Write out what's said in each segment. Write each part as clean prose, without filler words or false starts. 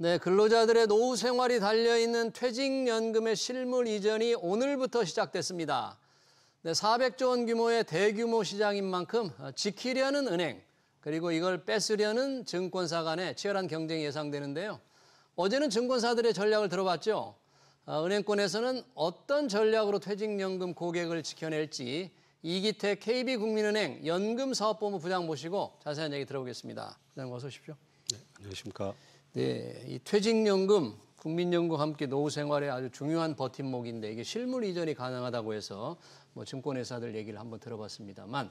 네, 근로자들의 노후 생활이 달려있는 퇴직연금의 실물 이전이 오늘부터 시작됐습니다. 네, 400조 원 규모의 대규모 시장인 만큼 지키려는 은행, 그리고 이걸 뺏으려는 증권사 간의 치열한 경쟁이 예상되는데요. 어제는 증권사들의 전략을 들어봤죠. 은행권에서는 어떤 전략으로 퇴직연금 고객을 지켜낼지 이기택 KB국민은행 연금사업본부 부장 모시고 자세한 얘기 들어보겠습니다. 부장님 어서 오십시오. 네, 안녕하십니까. 네, 이 퇴직연금, 국민연금과 함께 노후 생활에 아주 중요한 버팀목인데 이게 실물 이전이 가능하다고 해서 뭐 증권회사들 얘기를 한번 들어봤습니다만,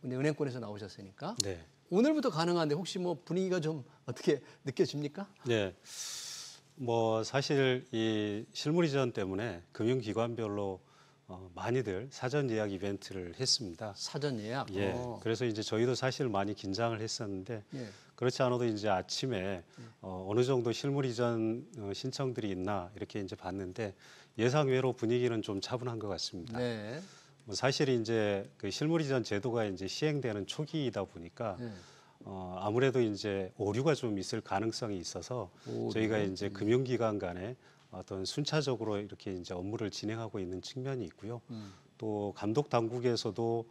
근데 은행권에서 나오셨으니까 네. 오늘부터 가능한데 혹시 뭐 분위기가 좀 어떻게 느껴집니까? 네. 뭐 사실 이 실물 이전 때문에 금융기관별로 많이들 사전 예약 이벤트를 했습니다. 사전 예약? 예. 그래서 이제 저희도 사실 많이 긴장을 했었는데 예. 그렇지 않아도 이제 아침에 어느 정도 실물 이전 신청들이 있나 이렇게 이제 봤는데 예상외로 분위기는 좀 차분한 것 같습니다. 네. 뭐 사실 이제 그 실물 이전 제도가 이제 시행되는 초기이다 보니까 네. 아무래도 이제 오류가 좀 있을 가능성이 있어서 저희가 이제 금융기관 간에 어떤 순차적으로 이렇게 이제 업무를 진행하고 있는 측면이 있고요. 또 감독 당국에서도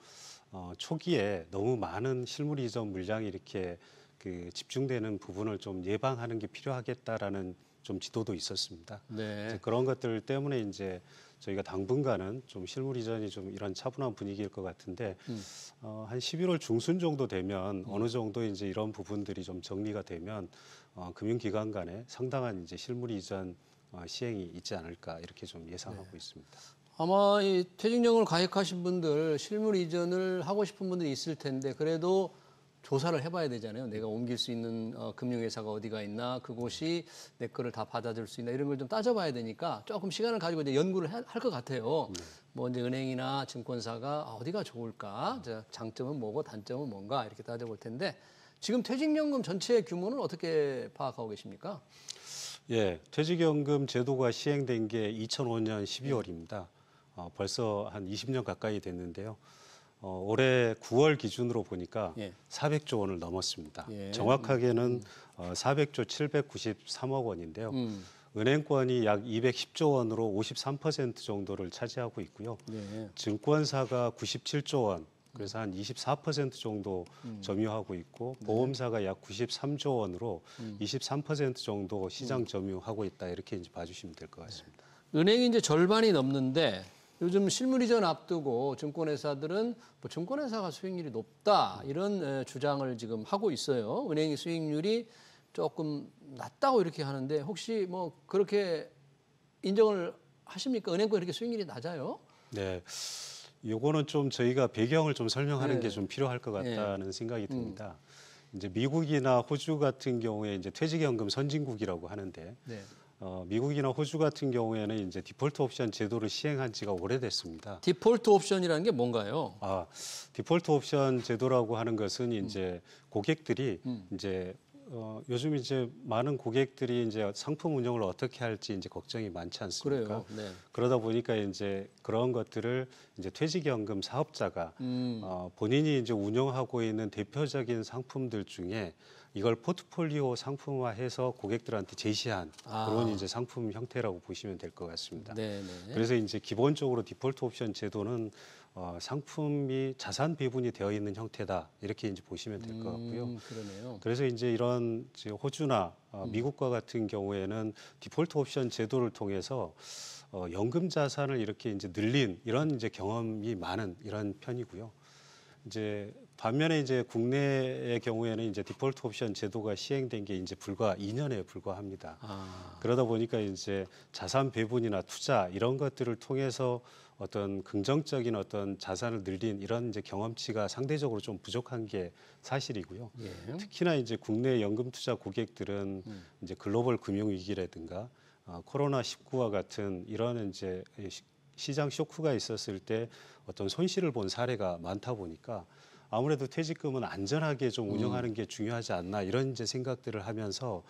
초기에 너무 많은 실물 이전 물량이 이렇게 그 집중되는 부분을 좀 예방하는 게 필요하겠다라는 좀 지도도 있었습니다. 네. 이제 그런 것들 때문에 이제 저희가 당분간은 좀 실물 이전이 좀 이런 차분한 분위기일 것 같은데 한 11월 중순 정도 되면 어느 정도 이제 이런 부분들이 좀 정리가 되면 금융기관 간에 상당한 이제 실물 이전 시행이 있지 않을까 이렇게 좀 예상하고 있습니다. 아마 이 퇴직연금을 가입하신 분들 실물 이전을 하고 싶은 분들이 있을 텐데 그래도 조사를 해봐야 되잖아요. 내가 옮길 수 있는 금융회사가 어디가 있나, 그곳이 내 거를 다 받아줄 수 있나 이런 걸 좀 따져봐야 되니까 조금 시간을 가지고 이제 연구를 할 것 같아요. 뭐 이제 은행이나 증권사가 어디가 좋을까, 장점은 뭐고 단점은 뭔가 이렇게 따져볼 텐데 지금 퇴직연금 전체 규모는 어떻게 파악하고 계십니까? 예, 퇴직연금 제도가 시행된 게 2005년 12월입니다. 벌써 한 20년 가까이 됐는데요. 올해 9월 기준으로 보니까 400조 원을 넘었습니다. 예. 정확하게는 400조 793억 원인데요. 은행권이 약 210조 원으로 53% 정도를 차지하고 있고요. 예. 증권사가 97조 원, 그래서 한 24% 정도 점유하고 있고 보험사가 약 93조 원으로 23% 정도 시장 점유하고 있다 이렇게 이제 봐주시면 될 것 같습니다. 은행이 이제 절반이 넘는데 요즘 실물 이전 앞두고 증권회사들은 뭐 증권회사가 수익률이 높다 이런 주장을 지금 하고 있어요. 은행의 수익률이 조금 낮다고 이렇게 하는데 혹시 뭐 그렇게 인정을 하십니까? 은행권 이렇게 수익률이 낮아요? 네. 요거는 좀 저희가 배경을 좀 설명하는 네. 게 좀 필요할 것 같다는 생각이 듭니다. 이제 미국이나 호주 같은 경우에 이제 퇴직연금 선진국이라고 하는데 네. 미국이나 호주 같은 경우에는 이제 디폴트 옵션 제도를 시행한 지가 오래됐습니다. 디폴트 옵션이라는 게 뭔가요? 디폴트 옵션 제도라고 하는 것은 이제 고객들이 이제 요즘 이제 많은 고객들이 이제 상품 운영을 어떻게 할지 이제 걱정이 많지 않습니까? 그래요. 네. 그러다 보니까 이제 그런 것들을 이제 퇴직연금 사업자가 본인이 이제 운영하고 있는 대표적인 상품들 중에 이걸 포트폴리오 상품화해서 고객들한테 제시한 그런 이제 상품 형태라고 보시면 될 것 같습니다. 네. 그래서 이제 기본적으로 디폴트 옵션 제도는 상품이 자산 배분이 되어 있는 형태다 이렇게 이제 보시면 될 것 같고요. 그러네요. 그래서 이제 이런 호주나 미국과 같은 경우에는 디폴트 옵션 제도를 통해서 연금 자산을 이렇게 이제 늘린 이런 이제 경험이 많은 이런 편이고요. 이제 반면에 이제 국내의 경우에는 이제 디폴트 옵션 제도가 시행된 게 이제 불과 2년에 불과합니다. 그러다 보니까 이제 자산 배분이나 투자 이런 것들을 통해서 어떤 긍정적인 어떤 자산을 늘린 이런 이제 경험치가 상대적으로 좀 부족한 게 사실이고요. 특히나 이제 국내 연금 투자 고객들은 이제 글로벌 금융 위기라든가 코로나19와 같은 이런 이제 시장 쇼크가 있었을 때 어떤 손실을 본 사례가 많다 보니까 아무래도 퇴직금은 안전하게 좀 운영하는 게 중요하지 않나 이런 이제 생각들을 하면서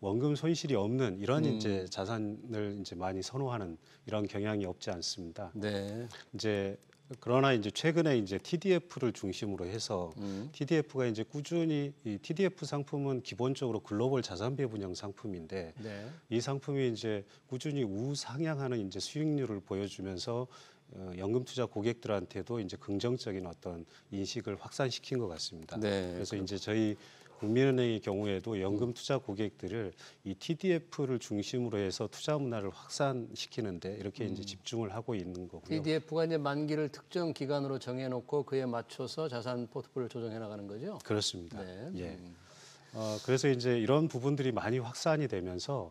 원금 손실이 없는 이런 이제 자산을 이제 많이 선호하는 이런 경향이 없지 않습니다. 네. 이제 그러나 이제 최근에 이제 TDF를 중심으로 해서 TDF가 이제 꾸준히 이 TDF 상품은 기본적으로 글로벌 자산 배분형 상품인데 네. 이 상품이 이제 꾸준히 우상향하는 이제 수익률을 보여주면서 연금 투자 고객들한테도 이제 긍정적인 어떤 인식을 확산시킨 것 같습니다. 네, 그래서 이제 저희 국민은행의 경우에도 연금 투자 고객들을 이 TDF를 중심으로 해서 투자 문화를 확산시키는데 이렇게 이제 집중을 하고 있는 거고요. TDF가 이제 만기를 특정 기간으로 정해놓고 그에 맞춰서 자산 포트폴리오를 조정해 나가는 거죠. 그렇습니다. 네. 예. 그래서 이제 이런 부분들이 많이 확산이 되면서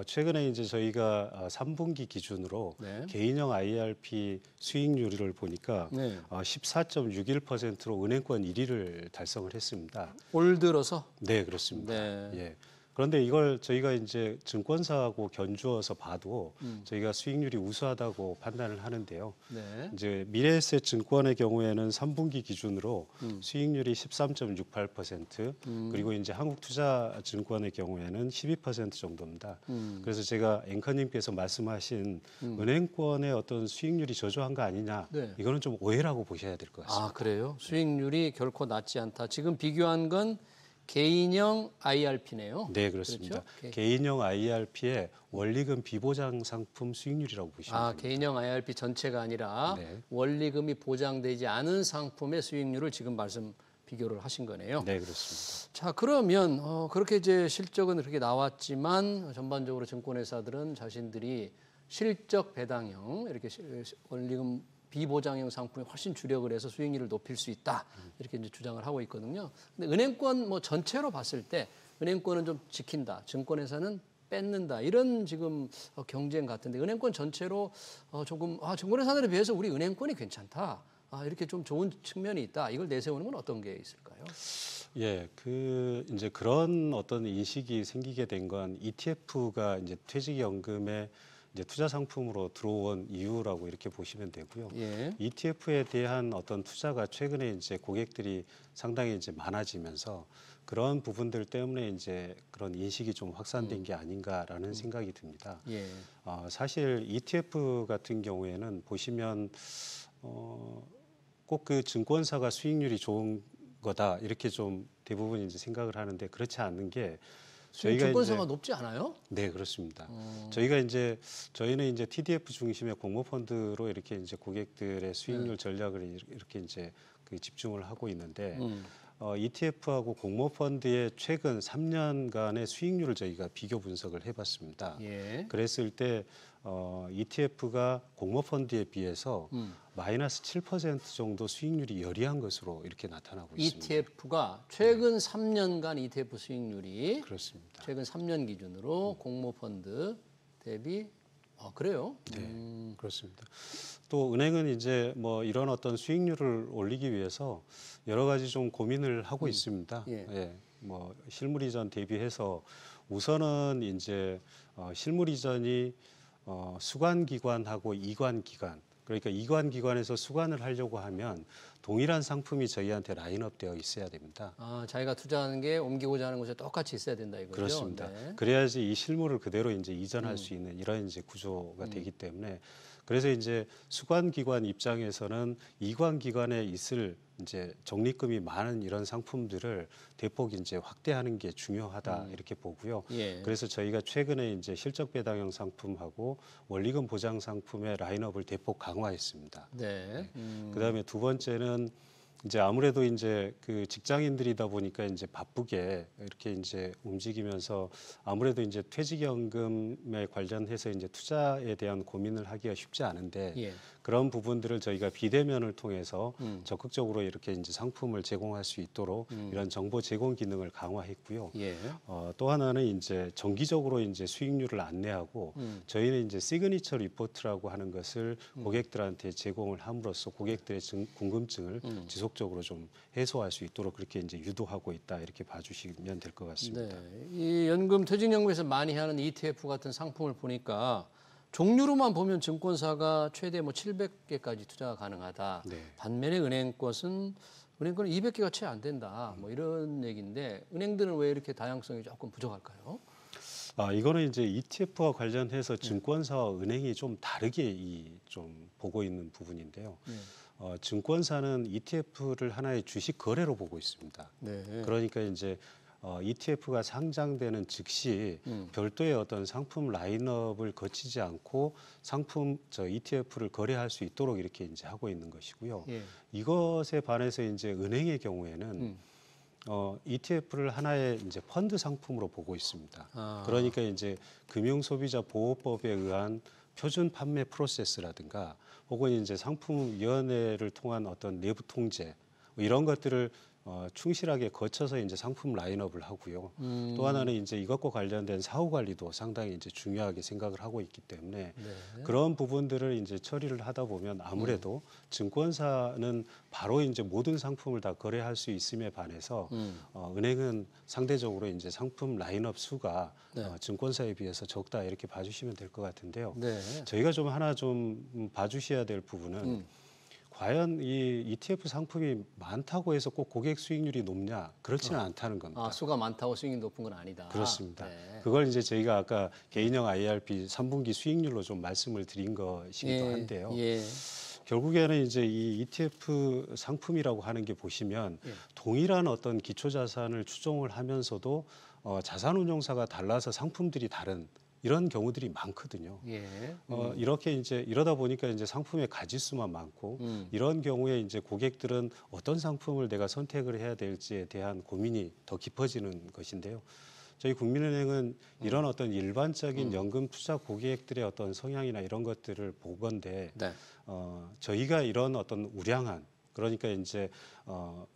최근에 이제 저희가 3분기 기준으로 네. 개인형 IRP 수익률을 보니까 네. 14.61%로 은행권 1위를 달성을 했습니다. 올 들어서. 네, 그렇습니다. 네. 예. 그런데 이걸 저희가 이제 증권사하고 견주어서 봐도 저희가 수익률이 우수하다고 판단을 하는데요. 네. 이제 미래에셋 증권의 경우에는 3분기 기준으로 수익률이 13.68%, 그리고 이제 한국투자증권의 경우에는 12% 정도입니다. 그래서 제가 앵커님께서 말씀하신 은행권의 어떤 수익률이 저조한 거 아니냐, 네. 이거는 좀 오해라고 보셔야 될 것 같습니다. 아, 그래요? 수익률이 결코 낮지 않다. 지금 비교한 건 개인형 IRP네요. 네, 그렇습니다. 그렇죠? 개인형 IRP의 원리금 비보장 상품 수익률이라고 보시면 아, 됩니다. 개인형 IRP 전체가 아니라 네. 원리금이 보장되지 않은 상품의 수익률을 지금 비교를 하신 거네요. 네, 그렇습니다. 자, 그러면 그렇게 이제 실적은 그렇게 나왔지만 전반적으로 증권회사들은 자신들이 실적 배당형 이렇게 원리금 비보장형 상품에 훨씬 주력을 해서 수익률을 높일 수 있다 이렇게 이제 주장을 하고 있거든요. 근데 은행권 뭐 전체로 봤을 때 은행권은 좀 지킨다, 증권회사는 뺏는다 이런 지금 경쟁 같은데 은행권 전체로 조금 증권회사들에 비해서 우리 은행권이 괜찮다. 이렇게 좀 좋은 측면이 있다. 이걸 내세우는 건 어떤 게 있을까요? 예, 이제 그런 어떤 인식이 생기게 된 건 ETF가 이제 퇴직연금의 이제 투자 상품으로 들어온 이유라고 이렇게 보시면 되고요. 예. ETF에 대한 어떤 투자가 최근에 이제 고객들이 상당히 이제 많아지면서 그런 부분들 때문에 이제 그런 인식이 좀 확산된 게 아닌가라는 생각이 듭니다. 예. 사실 ETF 같은 경우에는 보시면 꼭 그 증권사가 수익률이 좋은 거다 이렇게 좀 대부분 이제 생각을 하는데 그렇지 않는 게 저희가 증권사가 높지 않아요? 네, 그렇습니다. 저희는 이제 TDF 중심의 공모펀드로 이렇게 이제 고객들의 수익률 전략을 이렇게 이제 그 집중을 하고 있는데 ETF하고 공모펀드의 최근 3년간의 수익률을 저희가 비교 분석을 해봤습니다. 예. 그랬을 때 ETF가 공모펀드에 비해서 마이너스 7% 정도 수익률이 열이한 것으로 이렇게 나타나고 있습니다. ETF가 최근 3년간 ETF 수익률이 그렇습니다. 최근 3년 기준으로 공모펀드 대비 그래요? 네, 그렇습니다. 또 은행은 이제 뭐 이런 어떤 수익률을 올리기 위해서 여러 가지 좀 고민을 하고 있습니다. 예. 예, 뭐 실물 이전 대비해서 우선은 이제 실물 이전이 수관 기관하고 이관 기관, 그러니까 이관 기관에서 수관을 하려고 하면 동일한 상품이 저희한테 라인업 되어 있어야 됩니다. 자기가 투자하는 게 옮기고자 하는 곳에 똑같이 있어야 된다 이거죠. 그렇습니다. 네. 그래야지 이 실물을 그대로 이제 이전할 수 있는 이런 이제 구조가 되기 때문에 그래서 이제 수관 기관 입장에서는 이관 기관에 있을 이제 적립금이 많은 이런 상품들을 대폭 이제 확대하는 게 중요하다 이렇게 보고요. 예. 그래서 저희가 최근에 이제 실적 배당형 상품하고 원리금 보장 상품의 라인업을 대폭 강화했습니다. 네. 그다음에 두 번째는 이제 아무래도 이제 그 직장인들이다 보니까 이제 바쁘게 이렇게 이제 움직이면서 아무래도 이제 퇴직연금에 관련해서 이제 투자에 대한 고민을 하기가 쉽지 않은데 예. 그런 부분들을 저희가 비대면을 통해서 적극적으로 이렇게 이제 상품을 제공할 수 있도록 이런 정보 제공 기능을 강화했고요. 예. 또 하나는 이제 정기적으로 이제 수익률을 안내하고 저희는 이제 시그니처 리포트라고 하는 것을 고객들한테 제공을 함으로써 고객들의 궁금증을 지속적으로 좀 해소할 수 있도록 그렇게 이제 유도하고 있다 이렇게 봐주시면 될 것 같습니다. 네. 이 연금 퇴직연금에서 많이 하는 ETF 같은 상품을 보니까 종류로만 보면 증권사가 최대 뭐 700개까지 투자가 가능하다. 네. 반면에 은행권은 200개가 채 안 된다. 뭐 이런 얘기인데 은행들은 왜 이렇게 다양성이 조금 부족할까요? 이거는 이제 ETF와 관련해서 증권사와 은행이 좀 다르게 좀 보고 있는 부분인데요. 증권사는 ETF를 하나의 주식 거래로 보고 있습니다. 네. 그러니까 이제 ETF가 상장되는 즉시 별도의 어떤 상품 라인업을 거치지 않고 ETF를 거래할 수 있도록 이렇게 이제 하고 있는 것이고요. 예. 이것에 반해서 이제 은행의 경우에는 ETF를 하나의 이제 펀드 상품으로 보고 있습니다. 그러니까 이제 금융소비자보호법에 의한 표준 판매 프로세스라든가 혹은 이제 상품위원회를 통한 어떤 내부 통제 뭐 이런 것들을 충실하게 거쳐서 이제 상품 라인업을 하고요. 또 하나는 이제 이것과 관련된 사후 관리도 상당히 이제 중요하게 생각을 하고 있기 때문에 그런 부분들을 이제 처리를 하다 보면 아무래도 증권사는 바로 이제 모든 상품을 다 거래할 수 있음에 반해서 은행은 상대적으로 이제 상품 라인업 수가 증권사에 비해서 적다 이렇게 봐주시면 될 것 같은데요. 네. 저희가 좀 하나 좀 봐주셔야 될 부분은 과연 이 ETF 상품이 많다고 해서 꼭 고객 수익률이 높냐? 그렇지는 않다는 겁니다. 수가 많다고 수익이 높은 건 아니다. 그렇습니다. 네. 그걸 이제 저희가 아까 개인형 IRP 3분기 수익률로 좀 말씀을 드린 것이기도 한데요. 예. 결국에는 이제 이 ETF 상품이라고 하는 게 보시면 동일한 어떤 기초 자산을 추종을 하면서도 자산운용사가 달라서 상품들이 다른 이런 경우들이 많거든요. 예. 이렇게 이제 이러다 보니까 이제 상품의 가지수만 많고 이런 경우에 이제 고객들은 어떤 상품을 내가 선택을 해야 될지에 대한 고민이 더 깊어지는 것인데요. 저희 국민은행은 이런 어떤 일반적인 연금 투자 고객들의 어떤 성향이나 이런 것들을 보건데 네. 저희가 이런 어떤 우량한 그러니까 이제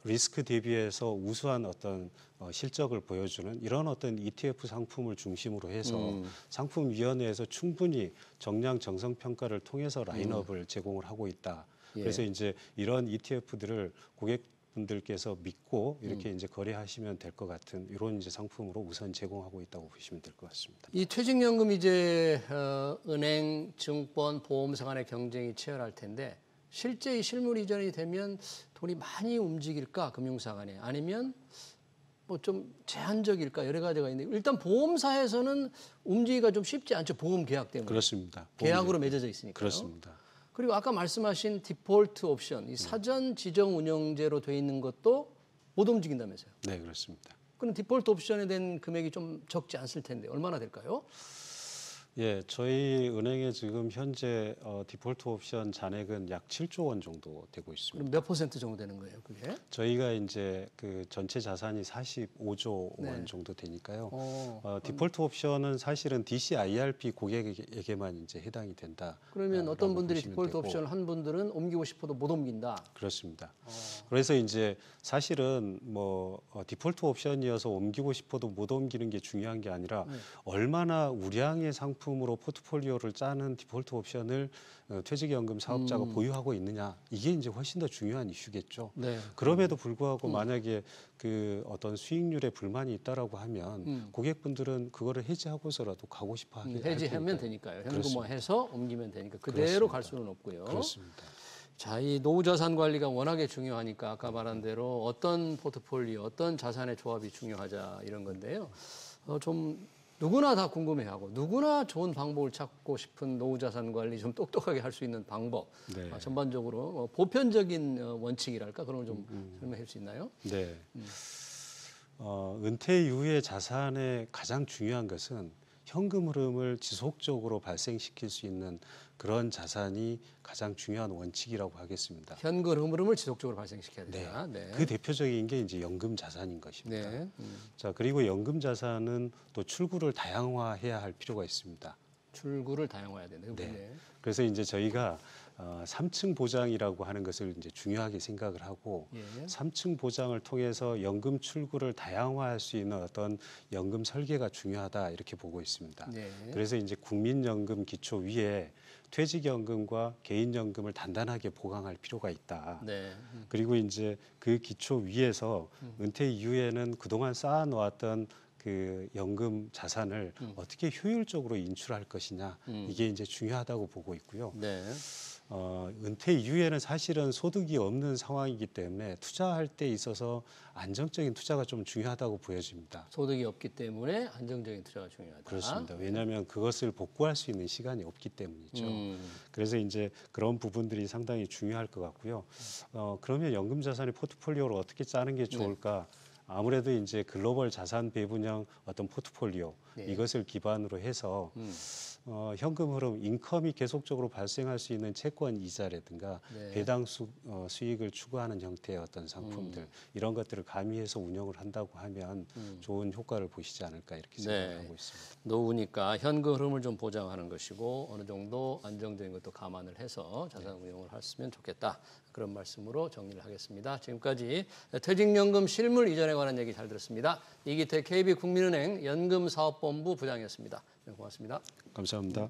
리스크 대비해서 우수한 어떤 실적을 보여주는 이런 어떤 ETF 상품을 중심으로 해서 상품위원회에서 충분히 정량 정성 평가를 통해서 라인업을 제공을 하고 있다. 그래서 이제 이런 ETF들을 고객분들께서 믿고 이렇게 이제 거래하시면 될 것 같은 이런 이제 상품으로 우선 제공하고 있다고 보시면 될 것 같습니다. 이 퇴직연금 이제 은행, 증권, 보험사 간의 경쟁이 치열할 텐데 실제 이 실물 이전이 되면 돈이 많이 움직일까 금융사 간에 아니면 뭐 좀 제한적일까 여러 가지가 있는데 일단 보험사에서는 움직이기가 좀 쉽지 않죠. 보험 계약 때문에. 그렇습니다. 계약으로 맺어져 있으니까요. 그렇습니다. 그리고 아까 말씀하신 디폴트 옵션, 이 사전 지정 운영제로 돼 있는 것도 못 움직인다면서요. 네, 그렇습니다. 그럼 디폴트 옵션에 대한 금액이 좀 적지 않을 텐데 얼마나 될까요? 예, 저희 은행에 지금 현재 디폴트 옵션 잔액은 약 7조 원 정도 되고 있습니다. 그럼 몇 퍼센트 정도 되는 거예요, 그게? 저희가 이제 그 전체 자산이 45조 원 정도 되니까요. 디폴트 옵션은 사실은 DCIRP 고객에게만 이제 해당이 된다. 그러면 어떤 분들이 디폴트 옵션을 한 분들은 옮기고 싶어도 못 옮긴다. 그렇습니다. 그래서 이제 사실은 뭐 디폴트 옵션이어서 옮기고 싶어도 못 옮기는 게 중요한 게 아니라 얼마나 우량의 상품으로 포트폴리오를 짜는 디폴트 옵션을 퇴직연금 사업자가 보유하고 있느냐 이게 이제 훨씬 더 중요한 이슈겠죠. 네. 그럼에도 불구하고 만약에 그 어떤 수익률에 불만이 있다라고 하면 고객분들은 그거를 해지하고서라도 가고 싶어 하게 해지하면 되니까요. 현금화해서 옮기면 되니까 그대로 그렇습니다. 갈 수는 없고요. 그렇습니다. 자, 이 노후 자산 관리가 워낙에 중요하니까 아까 말한 대로 어떤 포트폴리오, 어떤 자산의 조합이 중요하자 이런 건데요. 좀 누구나 다 궁금해하고 누구나 좋은 방법을 찾고 싶은 노후 자산 관리 좀 똑똑하게 할 수 있는 방법. 네. 전반적으로 보편적인 원칙이랄까 그런 걸 좀 설명해 줄 수 있나요? 네. 은퇴 이후의 자산의 가장 중요한 것은 현금 흐름을 지속적으로 발생시킬 수 있는 그런 자산이 가장 중요한 원칙이라고 하겠습니다. 현금 흐름을 지속적으로 발생시켜야 된다. 네. 그 대표적인 게 이제 연금 자산인 것입니다. 네. 자, 그리고 연금 자산은 또 출구를 다양화해야 할 필요가 있습니다. 출구를 다양화해야 된다. 네. 그래서 이제 저희가 3층 보장이라고 하는 것을 이제 중요하게 생각을 하고 3층 보장을 통해서 연금 출구를 다양화할 수 있는 어떤 연금 설계가 중요하다 이렇게 보고 있습니다. 네. 그래서 이제 국민연금 기초 위에 퇴직연금과 개인연금을 단단하게 보강할 필요가 있다. 네. 그리고 이제 그 기초 위에서 은퇴 이후에는 그동안 쌓아놓았던 그 연금 자산을 어떻게 효율적으로 인출할 것이냐 이게 이제 중요하다고 보고 있고요. 네. 은퇴 이후에는 사실은 소득이 없는 상황이기 때문에 투자할 때 있어서 안정적인 투자가 좀 중요하다고 보여집니다. 소득이 없기 때문에 안정적인 투자가 중요하다. 그렇습니다. 왜냐하면 그것을 복구할 수 있는 시간이 없기 때문이죠. 그래서 이제 그런 부분들이 상당히 중요할 것 같고요. 그러면 연금 자산의 포트폴리오를 어떻게 짜는 게 좋을까? 아무래도 이제 글로벌 자산 배분형 어떤 포트폴리오 이것을 기반으로 해서 현금 흐름, 인컴이 계속적으로 발생할 수 있는 채권 이자라든가 배당 수익을 추구하는 형태의 어떤 상품들 이런 것들을 가미해서 운영을 한다고 하면 좋은 효과를 보시지 않을까 이렇게 생각하고 있습니다. 노후니까 현금 흐름을 좀 보장하는 것이고 어느 정도 안정적인 것도 감안을 해서 자산 운용을 했으면 좋겠다. 그런 말씀으로 정리를 하겠습니다. 지금까지 퇴직연금 실물 이전에 관한 얘기 잘 들었습니다. 이기태 KB국민은행 연금사업본부 부장이었습니다. 네, 고맙습니다. 감사합니다.